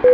In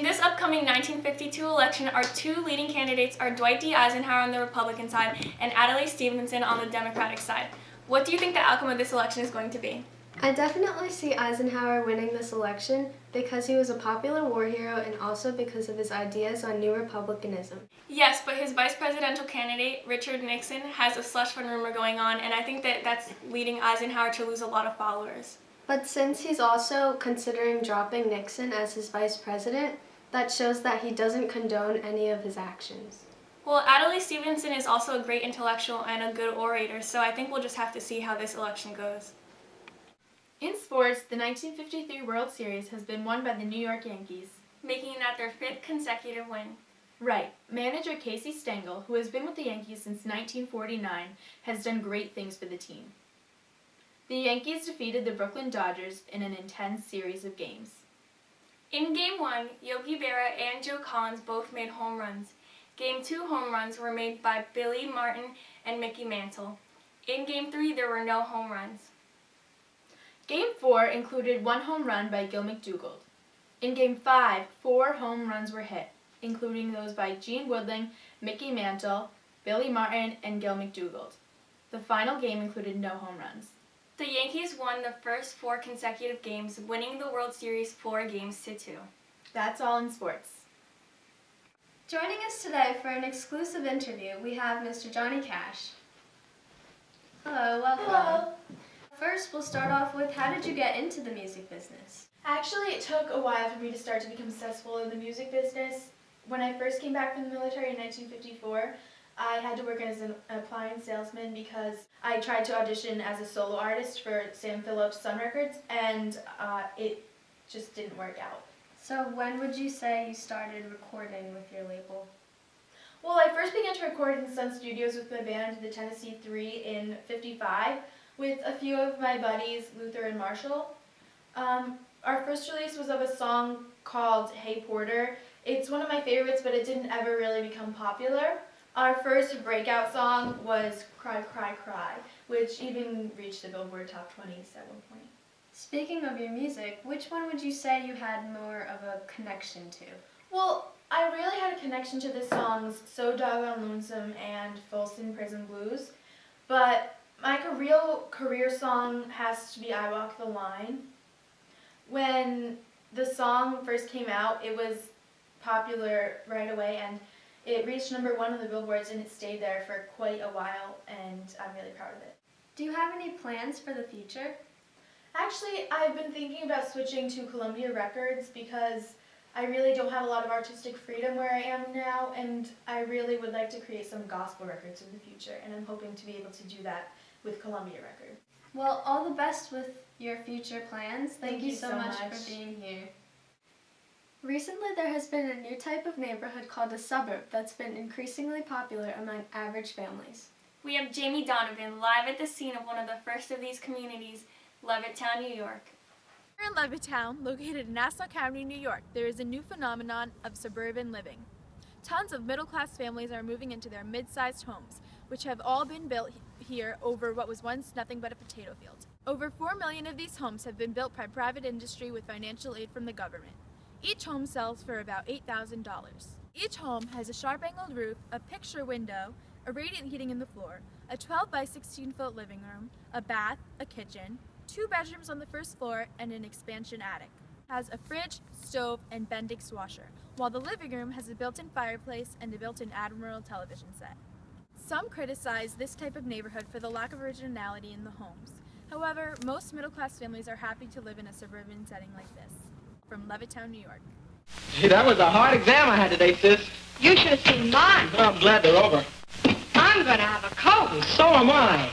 this upcoming 1952 election, our two leading candidates are Dwight D. Eisenhower on the Republican side and Adlai Stevenson on the Democratic side. What do you think the outcome of this election is going to be? I definitely see Eisenhower winning this election because he was a popular war hero and also because of his ideas on new republicanism. Yes, but his vice presidential candidate, Richard Nixon, has a slush fund rumor going on, and I think that's leading Eisenhower to lose a lot of followers. But since he's also considering dropping Nixon as his vice president, that shows that he doesn't condone any of his actions. Well, Adlai Stevenson is also a great intellectual and a good orator, so I think we'll just have to see how this election goes. In sports, the 1953 World Series has been won by the New York Yankees, making that their fifth consecutive win. Right. Manager Casey Stengel, who has been with the Yankees since 1949, has done great things for the team. The Yankees defeated the Brooklyn Dodgers in an intense series of games. In Game 1, Yogi Berra and Joe Collins both made home runs. Game 2 home runs were made by Billy Martin and Mickey Mantle. In Game 3, there were no home runs. Game 4 included one home run by Gil McDougald. In Game 5, 4 home runs were hit, including those by Gene Woodling, Mickey Mantle, Billy Martin, and Gil McDougald. The final game included no home runs. The Yankees won the first 4 consecutive games, winning the World Series 4-2. That's all in sports. Joining us today for an exclusive interview, we have Mr. Johnny Cash. Hello, welcome. Hello. First, we'll start off with, how did you get into the music business? Actually, it took a while for me to start to become successful in the music business. When I first came back from the military in 1954, I had to work as an appliance salesman because I tried to audition as a solo artist for Sam Phillips' Sun Records, and it just didn't work out. So when would you say you started recording with your label? Well, I first began to record in Sun Studios with my band, the Tennessee 3, in '55, with a few of my buddies, Luther and Marshall. Our first release was of a song called Hey Porter. It's one of my favorites, but it didn't ever really become popular. Our first breakout song was Cry, Cry, Cry, which even reached the Billboard Top 20 at one point. Speaking of your music, which one would you say you had more of a connection to? Well, I really had a connection to the songs So Doggone Lonesome and Folsom Prison Blues, but my real career song has to be I Walk the Line. When the song first came out, it was popular right away, and it reached #1 on the billboards, and it stayed there for quite a while, and I'm really proud of it. Do you have any plans for the future? Actually, I've been thinking about switching to Columbia Records because I really don't have a lot of artistic freedom where I am now, and I really would like to create some gospel records in the future, and I'm hoping to be able to do that with Columbia Records. Well, all the best with your future plans. Thank you so much much for being here. Recently, there has been a new type of neighborhood called a suburb that's been increasingly popular among average families. We have Jamie Donovan live at the scene of one of the first of these communities, Levittown, New York. Here in Levittown, located in Nassau County, New York, there is a new phenomenon of suburban living. Tons of middle-class families are moving into their mid-sized homes, which have all been built here over what was once nothing but a potato field. Over 4 million of these homes have been built by private industry with financial aid from the government. Each home sells for about $8,000. Each home has a sharp-angled roof, a picture window, a radiant heating in the floor, a 12 by 16-foot living room, a bath, a kitchen, 2 bedrooms on the first floor, and an expansion attic. It has a fridge, stove, and Bendix washer, while the living room has a built-in fireplace and a built-in Admiral television set. Some criticize this type of neighborhood for the lack of originality in the homes. However, most middle-class families are happy to live in a suburban setting like this. From Levittown, New York. Gee, that was a hard exam I had today, sis. You should have seen mine. Well, I'm glad they're over. I'm going to have a coat. And so am I.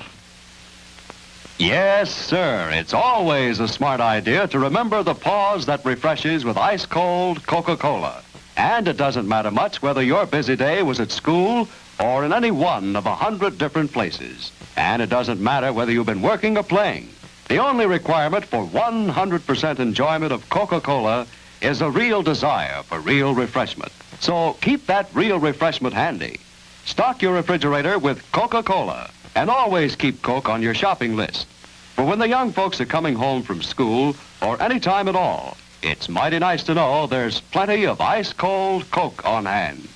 Yes, sir. It's always a smart idea to remember the pause that refreshes with ice-cold Coca-Cola. And it doesn't matter much whether your busy day was at school or in any one of 100 different places. And it doesn't matter whether you've been working or playing. The only requirement for 100% enjoyment of Coca-Cola is a real desire for real refreshment. So keep that real refreshment handy. Stock your refrigerator with Coca-Cola, and always keep Coke on your shopping list. For when the young folks are coming home from school or any time at all, it's mighty nice to know there's plenty of ice-cold Coke on hand.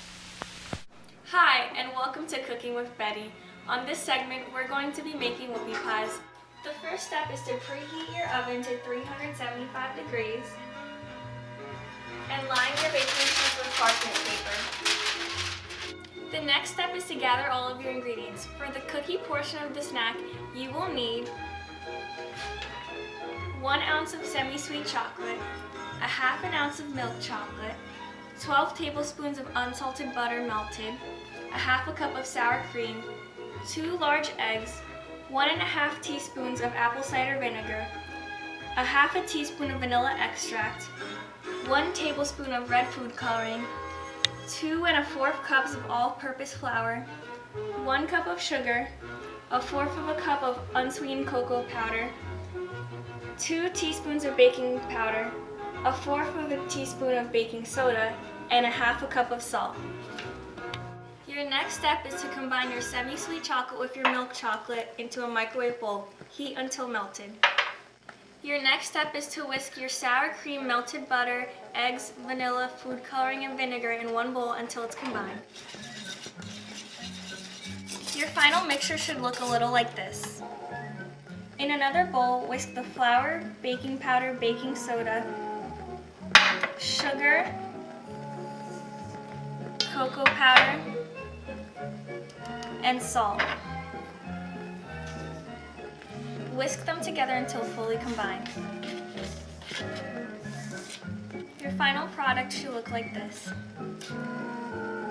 Hi, and welcome to Cooking with Betty. On this segment, we're going to be making whoopie pies. The first step is to preheat your oven to 375 degrees and line your baking sheets with parchment paper. The next step is to gather all of your ingredients. For the cookie portion of the snack, you will need 1 ounce of semi-sweet chocolate, a half an ounce of milk chocolate, 12 tablespoons of unsalted butter melted, a half a cup of sour cream, 2 large eggs, 1.5 teaspoons of apple cider vinegar, a half a teaspoon of vanilla extract, 1 tablespoon of red food coloring, 2 1/4 cups of all-purpose flour, 1 cup of sugar, 1/4 of a cup of unsweetened cocoa powder, 2 teaspoons of baking powder, 1/4 of a teaspoon of baking soda, and a half a cup of salt. Your next step is to combine your semi-sweet chocolate with your milk chocolate into a microwave bowl. Heat until melted. Your next step is to whisk your sour cream, melted butter, eggs, vanilla, food coloring, and vinegar in one bowl until it's combined. Your final mixture should look a little like this. In another bowl, whisk the flour, baking powder, baking soda, sugar, cocoa powder, and salt. Whisk them together until fully combined. Your final product should look like this.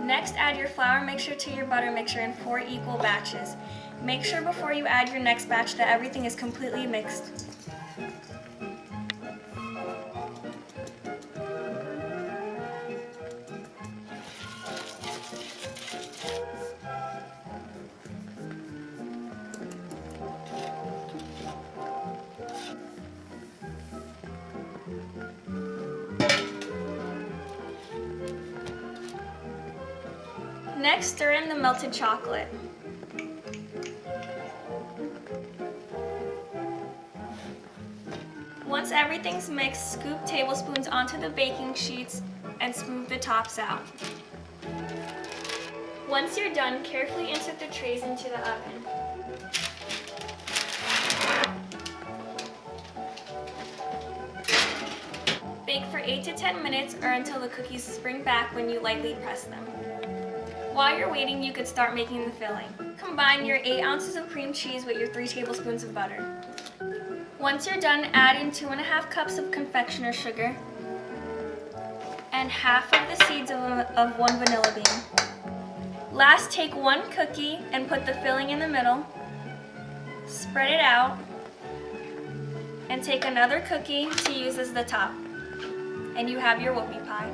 Next, add your flour mixture to your butter mixture in 4 equal batches. Make sure before you add your next batch that everything is completely mixed. Next, stir in the melted chocolate. Once everything's mixed, scoop tablespoons onto the baking sheets and smooth the tops out. Once you're done, carefully insert the trays into the oven. Bake for 8 to 10 minutes or until the cookies spring back when you lightly press them. While you're waiting, you could start making the filling. Combine your 8 ounces of cream cheese with your 3 tablespoons of butter. Once you're done, add in 2 1/2 cups of confectioner's sugar and half of the seeds of 1 vanilla bean. Last, take 1 cookie and put the filling in the middle. Spread it out and take another cookie to use as the top. And you have your whoopie pie.